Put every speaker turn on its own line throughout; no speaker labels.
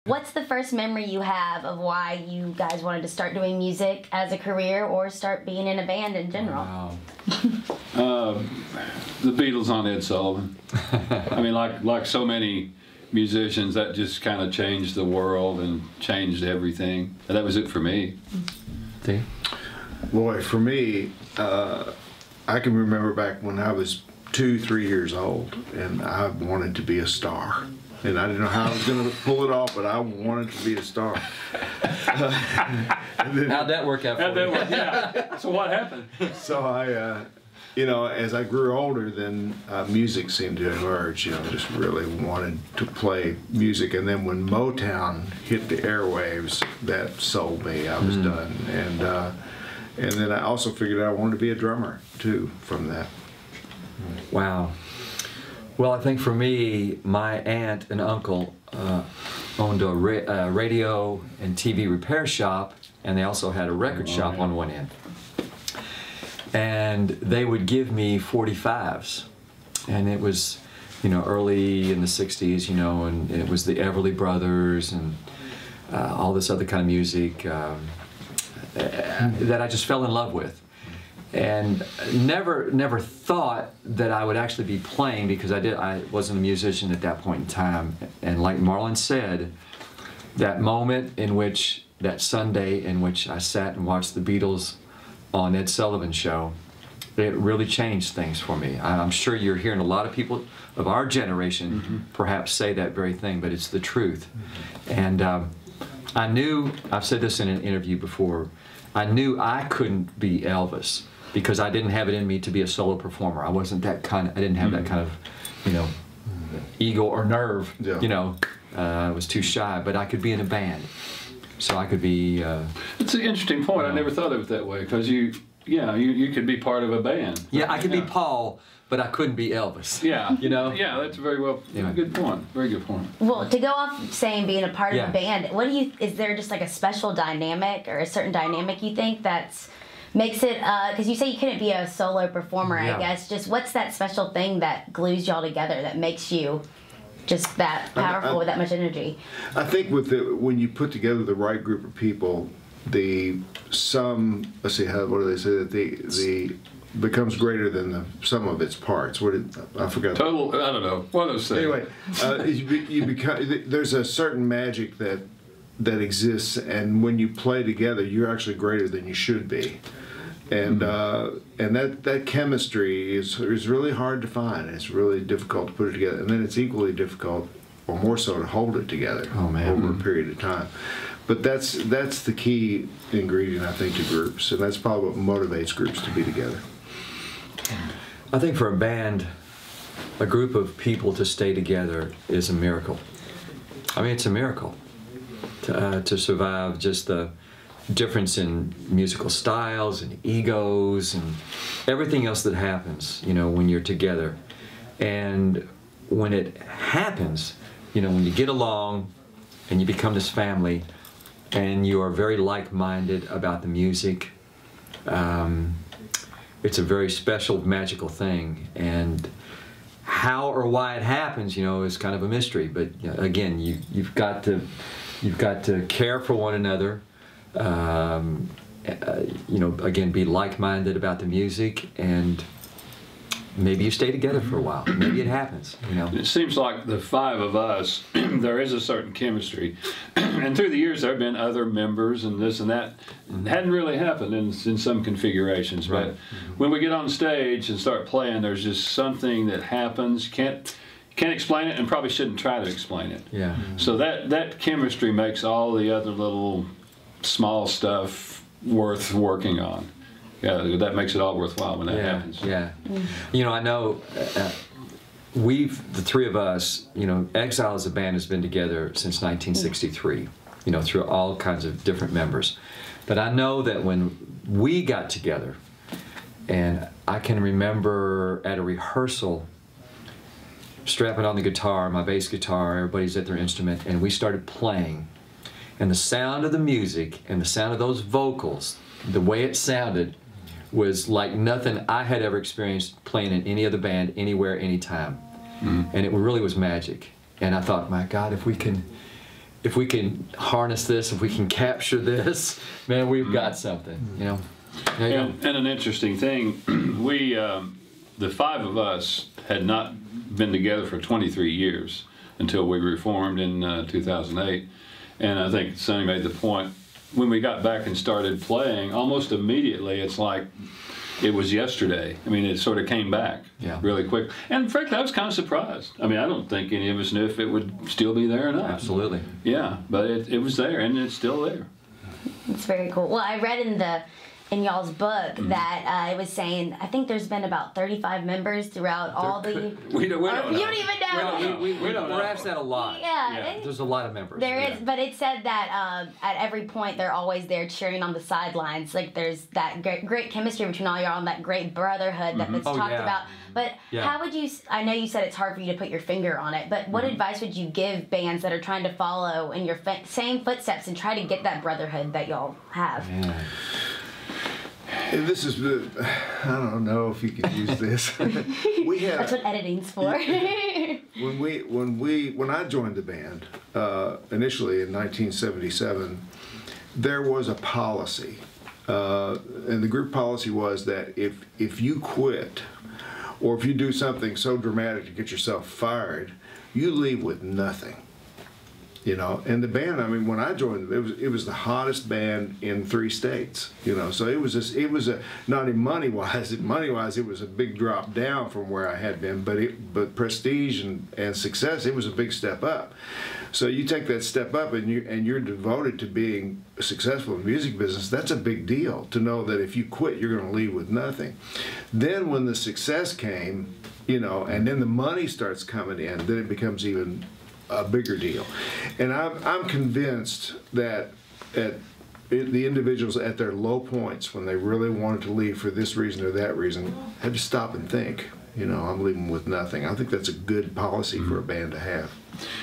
What's the first memory you have of why you guys wanted to start doing music as a career or start being in a band in general?
Wow. The Beatles on Ed Sullivan. I mean, like so many musicians, that just kind of changed the world and changed everything. And that was it for me.
See?
Boy, for me, I can remember back when I was 2, 3 years old, and I wanted to be a star. And I didn't know how I was going to pull it off, but I wanted to be a star.
How'd that work out for you?
Yeah. So what happened?
So I, you know, as I grew older, then music seemed to emerge. You know, just really wanted to play music. And then when Motown hit the airwaves, that sold me. I was done. And then I also figured I wanted to be a drummer too from that.
Wow. Well, I think for me, my aunt and uncle owned a radio and TV repair shop, and they also had a record shop on one end. And they would give me 45s, and it was, you know, early in the 60s, you know, and it was the Everly Brothers and all this other kind of music that I just fell in love with. And never thought that I would actually be playing, because I wasn't a musician at that point in time. And like Marlon said, that moment in which, that Sunday in which I sat and watched the Beatles on Ed Sullivan's show, it really changed things for me. I'm sure you're hearing a lot of people of our generation perhaps say that very thing, but it's the truth. And I knew, I've said this in an interview before, I knew I couldn't be Elvis, because I didn't have it in me to be a solo performer. I wasn't that kind of, I didn't have that kind of, you know, ego or nerve, you know. I was too shy, but I could be in a band. So I could be...
It's an interesting point. I never thought of it that way, because you could be part of a band.
Yeah, I could be Paul, but I couldn't be Elvis.
Yeah.
You know?
Yeah, that's very well, good point. Very good point.
Well, to go off saying being a part of a band, what do you, is there just like a special dynamic or a certain dynamic you think that's makes it, because you say you couldn't be a solo performer, I guess, just what's that special thing that glues y'all together that makes you just that powerful with that much energy?
I think with when you put together the right group of people, let's see, what do they say, that the becomes greater than the sum of its parts. I forgot.
Total, I don't know. One of those things.
Anyway, you become, there's a certain magic that exists, and when you play together, you're actually greater than you should be. And that chemistry is really hard to find. It's really difficult to put it together, and then it's equally difficult, or more so, to hold it together over a period of time. But that's the key ingredient, I think, to groups, and that's probably what motivates groups to be together.
I think for a band, a group of people to stay together is a miracle. I mean, it's a miracle to survive just the difference in musical styles and egos and everything else that happens, you know, when you're together. And when it happens, you know, when you get along and you become this family and you are very like-minded about the music, it's a very special, magical thing. And how or why it happens, you know, is kind of a mystery. But you know, again, you've got to care for one another. You know, again, be like-minded about the music, and maybe you stay together for a while. Maybe it happens, you know.
It seems like the five of us, there is a certain chemistry. And through the years, there have been other members and this and that. It hadn't really happened in some configurations. But when we get on stage and start playing, there's just something that happens. Can't explain it, and probably shouldn't try to explain it.
Yeah.
So that chemistry makes all the other little small stuff worth working on. Yeah, that makes it all worthwhile when that happens.
Yeah. You know, I know the three of us, you know, Exile as a band has been together since 1963, you know, through all kinds of different members. But I know that when we got together, and I can remember at a rehearsal, strapping on the guitar, my bass guitar, everybody's at their instrument, and we started playing. And the sound of the music and the sound of those vocals, the way it sounded, was like nothing I had ever experienced playing in any other band, anywhere, anytime. And it really was magic. And I thought, my God, if we can if we can harness this, if we can capture this, man, we've got something, you know.
And an interesting thing, we, the five of us had not been together for 23 years until we reformed in 2008. And I think Sonny made the point, when we got back and started playing, almost immediately, it's like it was yesterday. I mean, it sort of came back really quick. And frankly, I was kind of surprised. I mean, I don't think any of us knew if it would still be there or not.
Absolutely.
Yeah, but it was there, and it's still there.
It's very cool. Well, I read in y'all's book that it was saying, I think there's been about 35 members throughout all the...
We don't know.
You don't even know.
We don't know. We're asked that a lot.
Yeah.
There's a lot of members.
There is, but it said that at every point they're always there cheering on the sidelines. Like there's that great chemistry between all y'all and that great brotherhood that's talked about. But how would you, I know you said it's hard for you to put your finger on it, but what advice would you give bands that are trying to follow in your same footsteps and try to get that brotherhood that y'all have?
Yeah.
This is, I don't know if you could use this.
That's what editing's for.
When I joined the band initially in 1977, there was a policy, and the group policy was that if you quit, or if you do something so dramatic to get yourself fired, you leave with nothing. You know, and the band, I mean, when I joined, it was the hottest band in 3 states. You know, so it was not even money wise, it was a big drop down from where I had been, but prestige and success, it was a big step up. So you take that step up and you're devoted to being successful in the music business. That's a big deal to know that if you quit, you're going to leave with nothing. Then when the success came, you know, and then the money starts coming in, then it becomes even a bigger deal. And I'm convinced that the individuals at their low points, when they really wanted to leave for this reason or that reason, had to stop and think, you know, I'm leaving with nothing. I think that's a good policy for a band to have.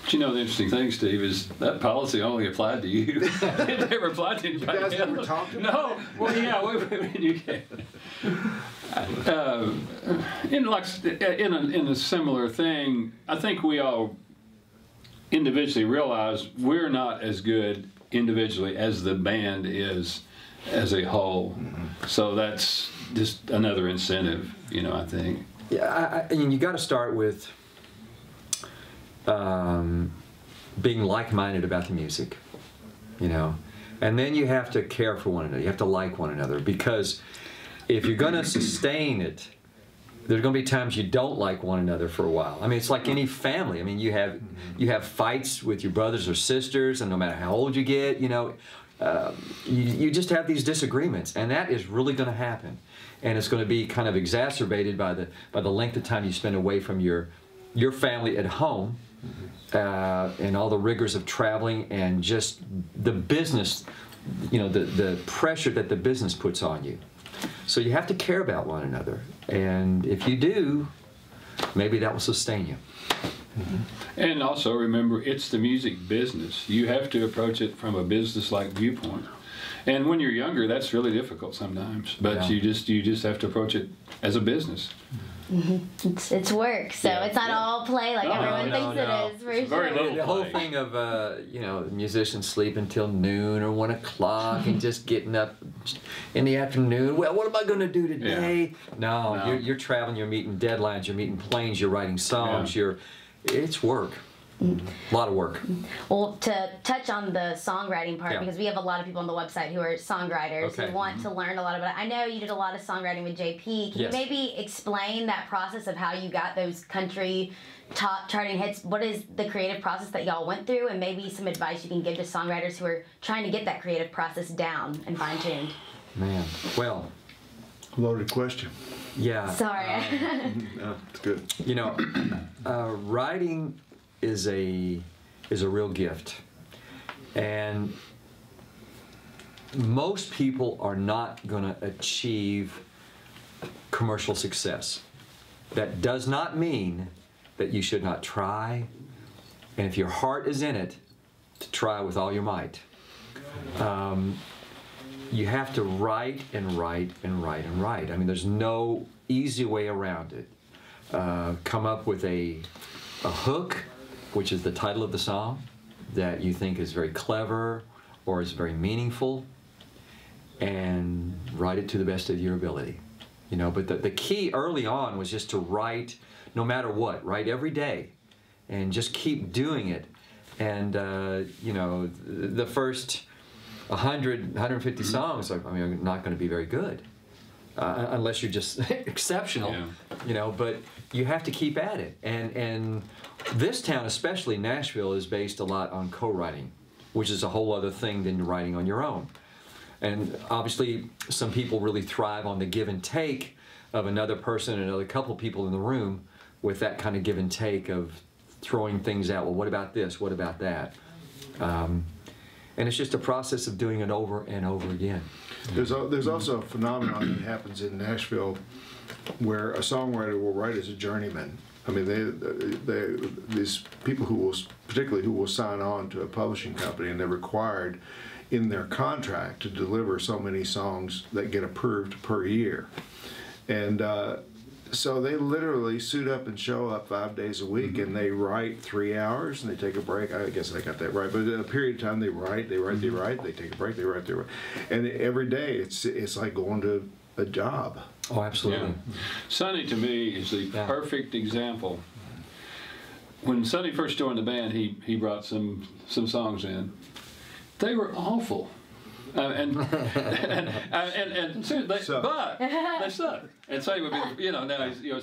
But you know, the interesting thing, Steve, is that policy only applied to you. It never applied to anybody else.
You guys never talked about
it? No. Well, yeah, you can. In a similar thing, I think we all individually realize we're not as good individually as the band is as a whole. So that's just another incentive, you know, I think.
Yeah, I mean, you got to start with being like-minded about the music, you know, and then you have to care for one another. You have to like one another, because if you're going to sustain it, there's going to be times you don't like one another for a while. I mean, it's like any family. I mean, you have fights with your brothers or sisters, and no matter how old you get, you know, you just have these disagreements, and that is really going to happen. And it's going to be kind of exacerbated by the length of time you spend away from your family at home, and all the rigors of traveling, and just the business, you know, the pressure that the business puts on you. So you have to care about one another, and if you do, maybe that will sustain you.
And also remember, it's the music business. You have to approach it from a business-like viewpoint. And when you're younger, that's really difficult sometimes. But you just have to approach it as a business.
It's work, so it's not all play like everyone thinks it is. For
very little
the whole thing of you know, musicians sleeping till noon or 1 o'clock and just getting up in the afternoon. Well, what am I going to do today? No. You're traveling. You're meeting deadlines. You're meeting planes. You're writing songs. It's work. A lot of work.
Well, to touch on the songwriting part, because we have a lot of people on the website who are songwriters who want to learn a lot about it. I know you did a lot of songwriting with JP. Can you maybe explain that process of how you got those country top charting hits? What is the creative process that y'all went through, and maybe some advice you can give to songwriters who are trying to get that creative process down and fine-tuned?
Man, well,
loaded question.
Yeah. Sorry.
No, it's good.
You know, writing is a real gift, and most people are not going to achieve commercial success. That does not mean that you should not try, and if your heart is in it, to try with all your might. You have to write and write and write and write. I mean, there's no easy way around it. Come up with a hook, which is the title of the song, that you think is very clever or is very meaningful, and write it to the best of your ability. You know, but the key early on was just to write no matter what, write every day, and just keep doing it. And you know, the first 100, 150 songs, I mean, are not going to be very good. Unless you're just exceptional, yeah. You know, but you have to keep at it. And this town, especially Nashville, is based a lot on co-writing, which is a whole other thing than writing on your own. And obviously, some people really thrive on the give and take of another person and another couple people in the room with that kind of give and take of throwing things out. Well, what about this? What about that? And it's just a process of doing it over and over again.
There's also a phenomenon that happens in Nashville where a songwriter will write as a journeyman. I mean, these people particularly who will sign on to a publishing company, and they're required in their contract to deliver so many songs that get approved per year. And so they literally suit up and show up 5 days a week, and they write 3 hours, and they take a break. I guess I got that right. But in a period of time, they write, they take a break, they write, and every day it's like going to a job.
Oh, absolutely.
Yeah. Sonny, to me, is the perfect example. When Sonny first joined the band, he brought some songs in. They were awful. And seriously, but they sucked. And so would be, you know, now he's, you know,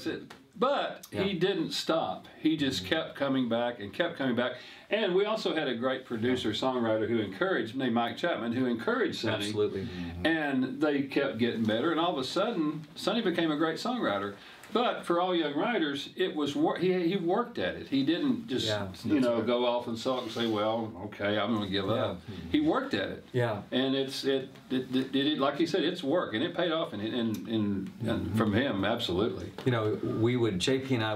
but he didn't stop. He just kept coming back and kept coming back. And we also had a great producer, songwriter who encouraged, named Mike Chapman, who encouraged Sonny.
Absolutely.
And they kept getting better. And all of a sudden, Sonny became a great songwriter. But for all young writers, it was he worked at it. He didn't just you know go off and sulk and say, "Well, okay, I'm going to give up." He worked at it.
Yeah.
And it like he said, it's work, and it paid off. And from him, absolutely.
You know, JP and I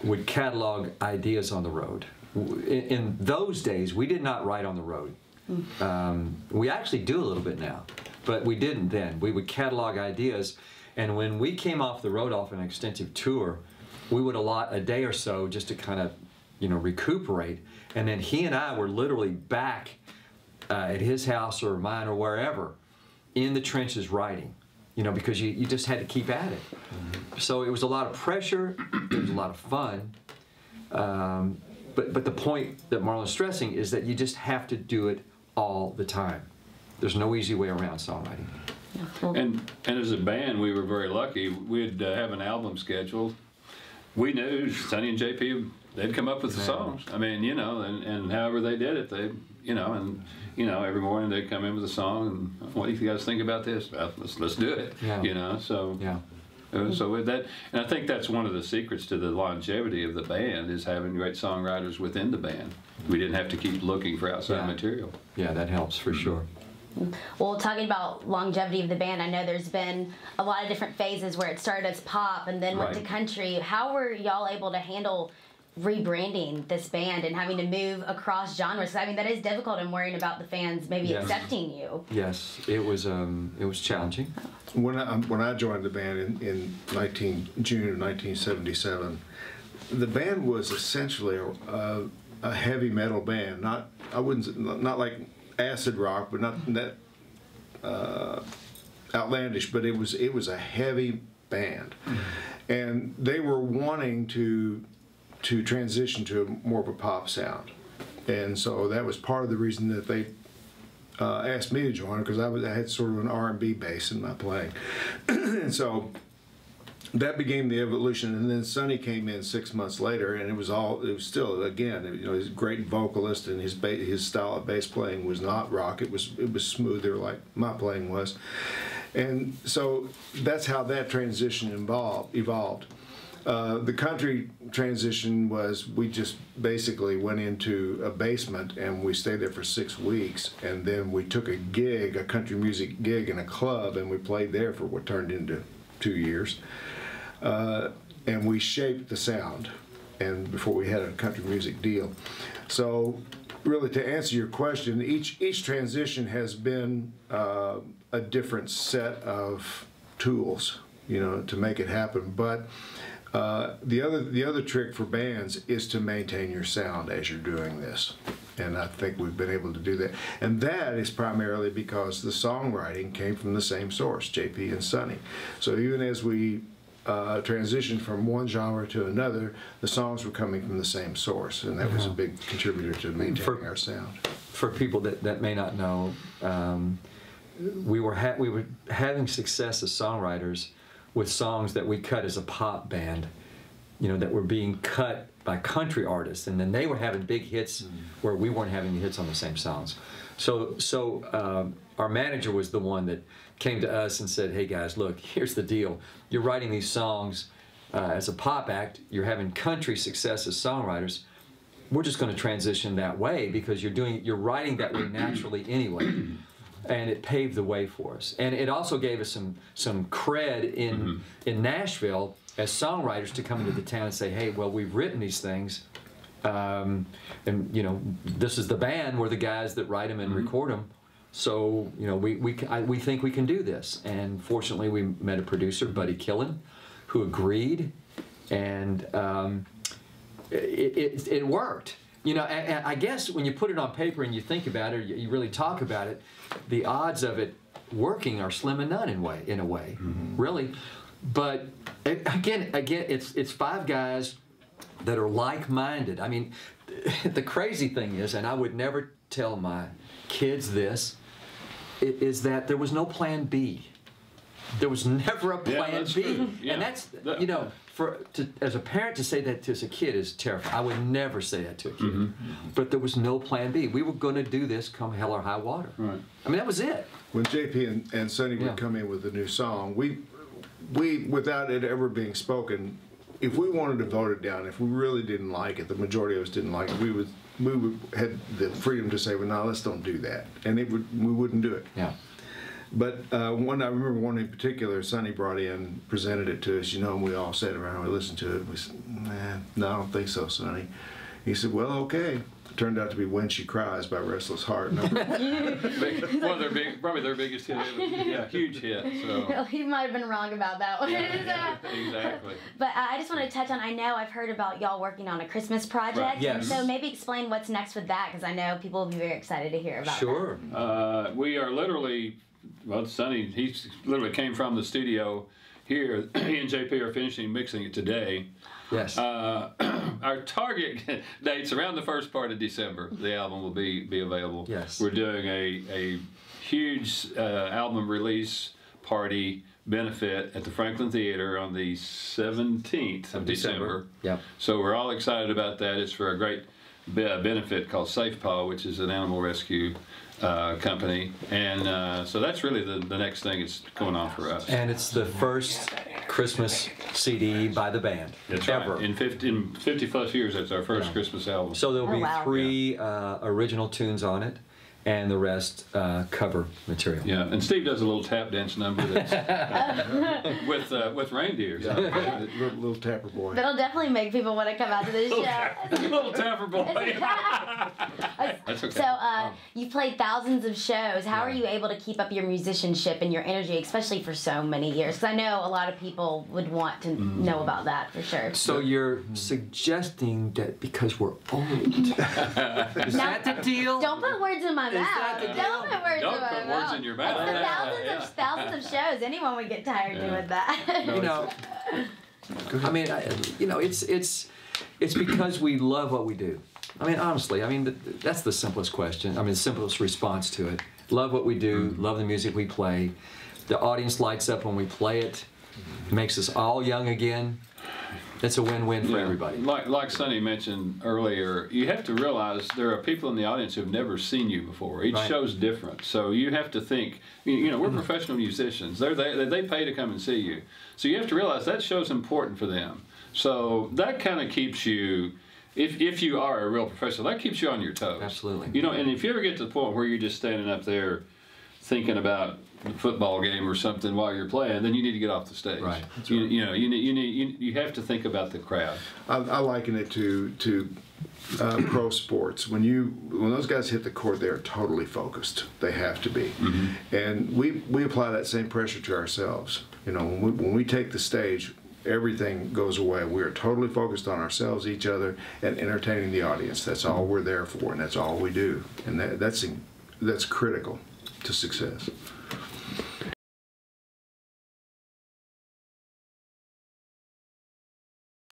would catalog ideas on the road. In those days, we did not write on the road. We actually do a little bit now, but we didn't then. We would catalog ideas. And when we came off the road off an extensive tour, we would allot a day or so just to kind of, you know, recuperate. And then he and I were literally back at his house or mine or wherever in the trenches writing, you know, because you just had to keep at it. So it was a lot of pressure. It was a lot of fun. But the point that Marlon's stressing is that you just have to do it all the time. There's no easy way around songwriting.
And as a band, we were very lucky. We'd have an album scheduled. We knew Sonny and JP, they'd come up with the songs. I mean, you know, and however they did it, they, you know, every morning they'd come in with a song, and what do you guys think about this? Well, let's do it.
Yeah.
You know, so so with that, and I think that's one of the secrets to the longevity of the band is having great songwriters within the band. We didn't have to keep looking for outside material.
Yeah, that helps for sure.
Well, talking about longevity of the band, I know there's been a lot of different phases where it started as pop and then went to country. How were y'all able to handle rebranding this band and having to move across genres? I mean, that is difficult and worrying about the fans maybe accepting you.
Yes, it was challenging.
When I joined the band in June of 1977, the band was essentially a heavy metal band. Not like acid rock, but not that outlandish. But it was a heavy band, and they were wanting to transition to more of a pop sound, and so that was part of the reason that they asked me to join, because I had sort of an R&B base in my playing, and so that became the evolution. And then Sonny came in 6 months later, and it was still, again, you know, he's a great vocalist, and his style of bass playing was not rock. It was smoother, like my playing was, and so that's how that transition evolved. The country transition was, we just basically went into a basement and we stayed there for 6 weeks, and then we took a country music gig in a club, and we played there for what turned into 2 years. And we shaped the sound, and before we had a country music deal. So really, to answer your question, each transition has been a different set of tools, you know, to make it happen. But The other trick for bands is to maintain your sound as you're doing this. And I think we've been able to do that. And that is primarily because the songwriting came from the same source, JP and Sonny. So even as we transitioned from one genre to another, the songs were coming from the same source. And that was a big contributor to maintaining our sound.
For people that may not know, we were having success as songwriters with songs that we cut as a pop band, you know, that were being cut by country artists, and then they were having big hits where we weren't having the hits on the same songs. So our manager was the one that came to us and said, "Hey guys, look, here's the deal. You're writing these songs as a pop act. You're having country success as songwriters. We're just going to transition that way because you're writing that way naturally anyway." And it paved the way for us, and it also gave us some cred in Nashville as songwriters to come into the town and say, "Hey, well, we've written these things, and you know, this is the band. We're the guys that write them and record them. So you know, we think we can do this." And fortunately, we met a producer, Buddy Killen, who agreed, and it worked. You know, and I guess when you put it on paper and you think about it, or you really talk about it, the odds of it working are slim and none in a way, really. But again, it's five guys that are like-minded. I mean, the crazy thing is, and I would never tell my kids this, is that there was no plan B. There was never a plan B. Yeah. And that's, you know, as a parent to say that to as a kid is terrifying. I would never say that to a kid. But there was no plan B. We were going to do this come hell or high water. Right. I mean, that was it.
When JP and Sonny would come in with a new song, we without it ever being spoken, if we wanted to vote it down, if we really didn't like it, the majority of us didn't like it, we would had the freedom to say, well, no, let's don't do that, and we wouldn't do it.
Yeah.
But I remember one in particular, Sonny brought in, presented it to us, you know, and we all sat around and we listened to it. We said, nah, no, I don't think so, Sonny. He said, well, okay. It turned out to be When She Cries by Restless Heart.
One of probably their biggest hit. Yeah, huge hit. So.
Well, he might have been wrong about that one.
Yeah, exactly.
But I just want to touch on, I know I've heard about y'all working on a Christmas project.
Right. Yes.
So maybe explain what's next with that, because I know people will be very excited to hear about
Sure.
that.
We are literally, well, Sonny, he literally came from the studio here. He and JP are finishing mixing it today.
Yes.
Our target date's around the first part of December. The album will be available.
Yes.
We're doing a huge album release party benefit at the Franklin Theater on the 17th of December.
Yep.
So we're all excited about that. It's for a great benefit called Safe Paw, which is an animal rescue company, and so that's really the next thing that's going on for us.
And it's the first Christmas CD by the band.
That's
ever.
Right. In 50 plus years, that's our first Christmas album.
So there'll be
wow.
3 original tunes on it, and the rest cover material.
Yeah, and Steve does a little tap dance number that's, with reindeers.
Yeah, little tapper boy.
That'll definitely make people want to come out to this show.
Little tapper boy. That's okay.
So you played thousands of shows. How are you able to keep up your musicianship and your energy, especially for so many years? Because I know a lot of people would want to know about that for sure.
So you're suggesting that because we're old. Is that the deal?
Don't put words in my mouth.
that the deal?
Don't put words in my mouth.
Don't put words in your mouth.
It's the thousands of shows. Anyone would get tired doing that.
You know, I mean, you know, it's because we love what we do. I mean, honestly, I mean, that's the simplest question. I mean, the simplest response to it. Love what we do, love the music we play. The audience lights up when we play it. It makes us all young again. It's a win-win for everybody.
Like Sonny mentioned earlier, you have to realize there are people in the audience who have never seen you before. Each show's different. So you have to think, you know, we're professional musicians. They pay to come and see you. So you have to realize that show's important for them. So that kind of keeps you, if you are a real professional, that keeps you on your toes.
Absolutely.
You know, and if you ever get to the point where you're just standing up there thinking about the football game or something while you're playing, then you need to get off the stage.
Right.
You know, you have to think about the crowd.
I liken it to pro sports. When those guys hit the court, they're totally focused. They have to be, and we apply that same pressure to ourselves. You know, when we take the stage, everything goes away. We are totally focused on ourselves, each other, and entertaining the audience. That's all we're there for, and that's all we do. And that's critical to success.